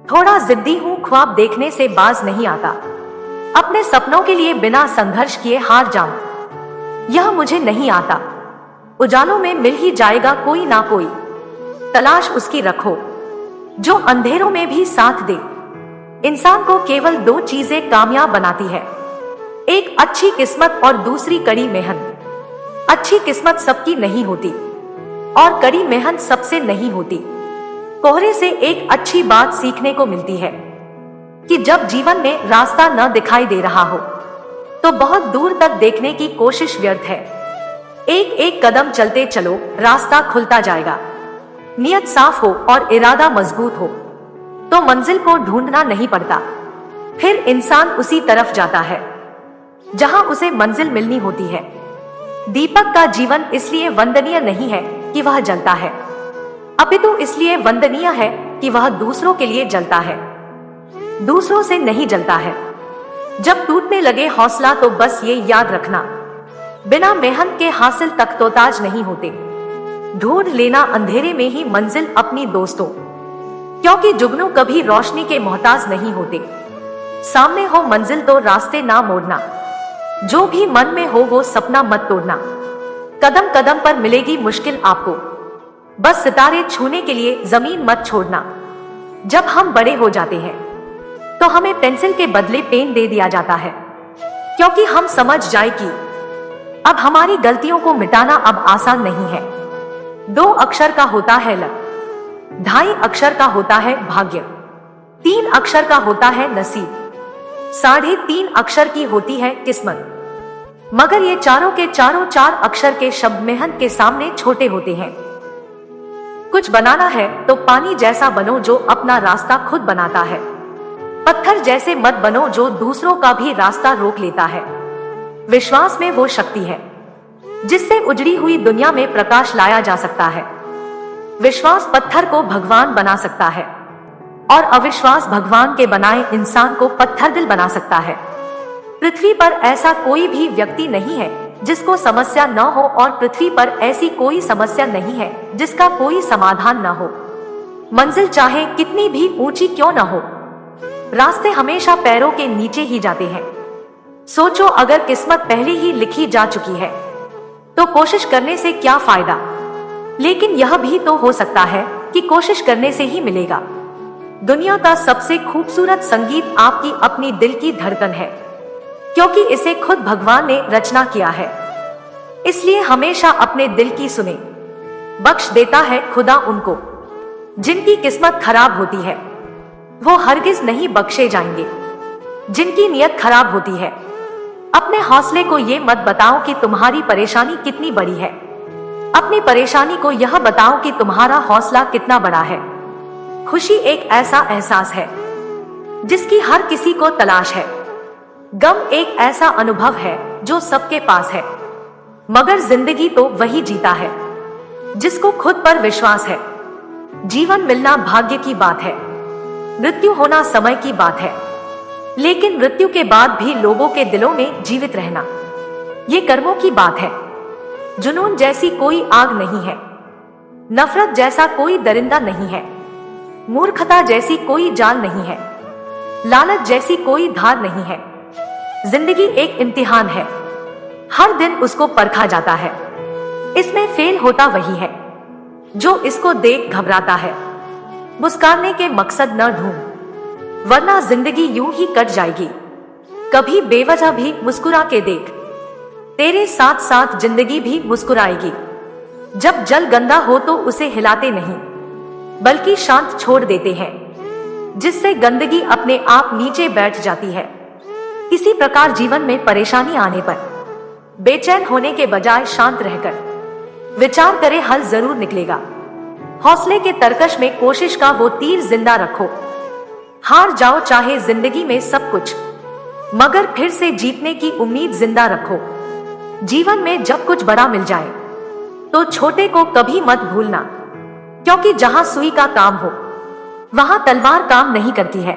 थोड़ा जिद्दी हूँ, ख्वाब देखने से बाज नहीं आता। अपने सपनों के लिए बिना संघर्ष किए हार जाऊं, यह मुझे नहीं आता। उजालों में मिल ही जाएगा कोई ना कोई, तलाश उसकी रखो जो अंधेरों में भी साथ दे। इंसान को केवल दो चीजें कामयाब बनाती है, एक अच्छी किस्मत और दूसरी कड़ी मेहनत। अच्छी किस्मत सबकी नहीं होती और कड़ी मेहनत सबसे नहीं होती। कोहरे से एक अच्छी बात सीखने को मिलती है कि जब जीवन में रास्ता न दिखाई दे रहा हो तो बहुत दूर तक देखने की कोशिश व्यर्थ है। एक एक कदम चलते चलो, रास्ता खुलता जाएगा। नियत साफ हो और इरादा मजबूत हो तो मंजिल को ढूंढना नहीं पड़ता, फिर इंसान उसी तरफ जाता है जहां उसे मंजिल मिलनी होती है। दीपक का जीवन इसलिए वंदनीय नहीं है कि वह जलता है, अपितु इसलिए वंदनीय है कि वह दूसरों के लिए जलता है, दूसरों से नहीं जलता है। जब टूटने लगे हौसला तो बस ये याद रखना, बिना मेहनत के हासिल तख्तोताज नहीं होते। ढूंढ लेना अंधेरे में ही मंजिल अपनी दोस्तों, क्योंकि जुगनू कभी रोशनी के मोहताज नहीं होते। सामने हो मंजिल तो रास्ते ना मोड़ना, जो भी मन में हो वो सपना मत तोड़ना। कदम कदम पर मिलेगी मुश्किल आपको, बस सितारे छूने के लिए जमीन मत छोड़ना। जब हम बड़े हो जाते हैं तो हमें पेंसिल के बदले पेन दे दिया जाता है, क्योंकि हम समझ जाए कि अब हमारी गलतियों को मिटाना अब आसान नहीं है। 2 अक्षर का होता है लक, 2.5 अक्षर का होता है भाग्य, 3 अक्षर का होता है नसीब, 3.5 अक्षर की होती है किस्मत। मगर ये चारों के चारों 4 अक्षर के शब्द मेहनत के सामने छोटे होते हैं। कुछ बनाना है तो पानी जैसा बनो जो अपना रास्ता खुद बनाता है। पत्थर जैसे मत बनो जो दूसरों का भी रास्ता रोक लेता है। विश्वास में वो शक्ति है जिससे उजड़ी हुई दुनिया में प्रकाश लाया जा सकता है। विश्वास पत्थर को भगवान बना सकता है और अविश्वास भगवान के बनाए इंसान को पत्थर दिल बना सकता है। पृथ्वी पर ऐसा कोई भी व्यक्ति नहीं है जिसको समस्या न हो और पृथ्वी पर ऐसी कोई समस्या नहीं है जिसका कोई समाधान न हो। मंजिल चाहे कितनी भी ऊंची क्यों न हो, रास्ते हमेशा पैरों के नीचे ही जाते हैं। सोचो, अगर किस्मत पहले ही लिखी जा चुकी है तो कोशिश करने से क्या फायदा। लेकिन यह भी तो हो सकता है कि कोशिश करने से ही मिलेगा। दुनिया का सबसे खूबसूरत संगीत आपकी अपनी दिल की धड़कन है, क्योंकि इसे खुद भगवान ने रचना किया है। इसलिए हमेशा अपने दिल की सुने। बख्श देता है खुदा उनको जिनकी किस्मत खराब होती है, वो हरगिज नहीं बख्शे जाएंगे। जिनकी नियत खराब होती है, अपने हौसले को ये मत बताओ कि तुम्हारी परेशानी कितनी बड़ी है, अपनी परेशानी को यह बताओ कि तुम्हारा हौसला कितना बड़ा है। खुशी एक ऐसा एहसास है जिसकी हर किसी को तलाश है। गम एक ऐसा अनुभव है जो सबके पास है, मगर जिंदगी तो वही जीता है जिसको खुद पर विश्वास है। जीवन मिलना भाग्य की बात है, मृत्यु होना समय की बात है, लेकिन मृत्यु के बाद भी लोगों के दिलों में जीवित रहना ये कर्मों की बात है। जुनून जैसी कोई आग नहीं है, नफरत जैसा कोई दरिंदा नहीं है, मूर्खता जैसी कोई जाल नहीं है, लालच जैसी कोई धार नहीं है। जिंदगी एक इम्तिहान है, हर दिन उसको परखा जाता है। इसमें फेल होता वही है जो इसको देख घबराता है। मुस्कुराने के मकसद न ढूंढ, वरना जिंदगी यूं ही कट जाएगी। कभी बेवजह भी मुस्कुरा के देख, तेरे साथ साथ जिंदगी भी मुस्कुराएगी। जब जल गंदा हो तो उसे हिलाते नहीं, बल्कि शांत छोड़ देते हैं, जिससे गंदगी अपने आप नीचे बैठ जाती है। इसी प्रकार जीवन में परेशानी आने पर बेचैन होने के बजाय शांत रहकर विचार करे, हल जरूर निकलेगा। हौसले के तरकश में कोशिश का वो तीर जिंदा रखो। हार जाओ चाहे जिंदगी में सब कुछ, मगर फिर से जीतने की उम्मीद जिंदा रखो। जीवन में जब कुछ बड़ा मिल जाए तो छोटे को कभी मत भूलना, क्योंकि जहां सुई का काम हो वहां तलवार काम नहीं करती है।